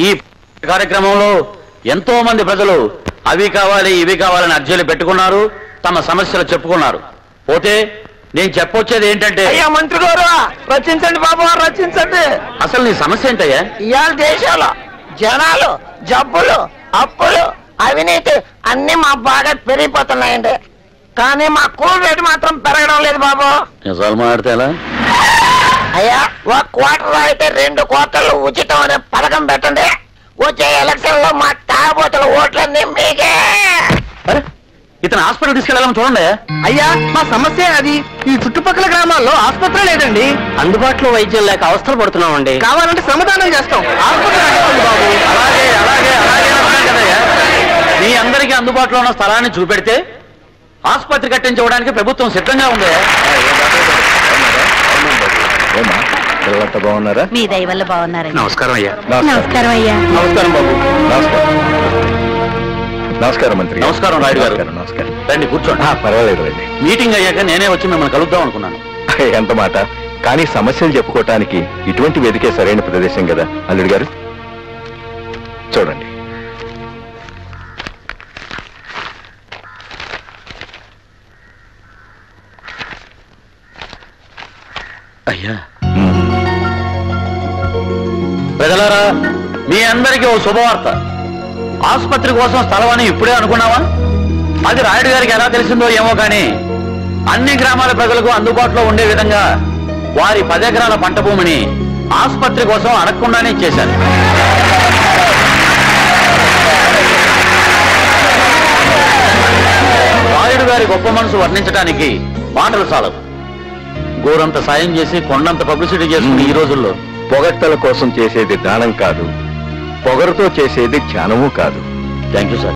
ఈ కార్యక్రమంలో ఎంతో మంది ప్రజలు అవి కావాలి ఇవి కావాలని అర్జీలు పెట్టుకున్నారు, తమ సమస్యలు చెప్పుకున్నారు. పోతే నేను చెప్పొచ్చేది ఏంటంటే, అయ్యా మంత్రి గారు రచించండి బాబు, రచించండి. అసలు నీ సమస్య ఏంటయ్యా? ఇవాళ దేశంలో జనాలు జబ్బులు, అప్పులు, అవినీతి అన్ని మా బాగా పెరిగిపోతున్నాయండి. కానీ మా కూల్ రేటు మాత్రం పెరగడం లేదు బాబు. నిజాలు మాట్లాడితే ఎలా? అయ్యా, ఒక క్వార్టర్ అయితే 2 క్వార్టర్లు ఉచితం అనే పథకం పెట్టండి. వచ్చే ఎలక్షన్ లో మా తాగబోతుల ఓట్లన్నీ మీకే. ఇతను హాస్పిటల్ తీసుకెళ్ళాలని చూడండి. అయ్యా, మా సమస్య అది. ఈ చుట్టుపక్కల గ్రామాల్లో ఆసుపత్రి లేదండి. అందుబాటులో వైద్యం లేక అవస్థలు పడుతున్నామండి. కావాలంటే శ్రమదానం చేస్తాం. అలాగే అలాగే అలాగే అన్నాను కదయ్యా. మీ అందరికీ అందుబాటులో ఉన్న స్థలాన్ని చూపెడితే ఆసుపత్రి కట్టించుకోవడానికి ప్రభుత్వం సిద్ధంగా ఉంది. పిల్లలంతా బాగున్నారా? మీ దయ వల్ల బాగున్నారా? నమస్కారం అయ్యా. నమస్కారం అయ్యా. నమస్కారం బాబు. నమస్కారం మంత్రి. నమస్కారం రాయుడు గారు. నమస్కారం. రండి కూర్చోండి. పర్వాలేదు రండి. మీటింగ్ అయ్యాక నేనే వచ్చి మిమ్మల్ని కలుద్దాం అనుకున్నాను. ఎంత మాట. కానీ సమస్యలు చెప్పుకోవటానికి ఇటువంటి వేదికే సరైన ప్రదేశం కదా అల్లుడు గారు. చూడండి, అయ్యా ప్రజలారా, మీ అందరికీ ఓ శుభవార్త. ఆసుపత్రి కోసం స్థలం అని ఇప్పుడే అనుకున్నావా? అది రాయుడు గారికి ఎలా తెలిసిందో ఏమో కానీ అన్ని గ్రామాల ప్రజలకు అందుబాటులో ఉండే విధంగా వారి 10 ఎకరాల పంట భూమిని ఆసుపత్రి కోసం అడగకుండానే చేశారు. రాయుడు గారి గొప్ప మనసు వర్ణించడానికి మాటలు చాలవు. గోరంత సాయం చేసి కొండంత పబ్లిసిటీ చేసుకుని ఈ రోజుల్లో పొగట్టల కోసం చేసేది దానం కాదు, పొగరుతో చేసేది ధ్యానము కాదు. Thank you sir.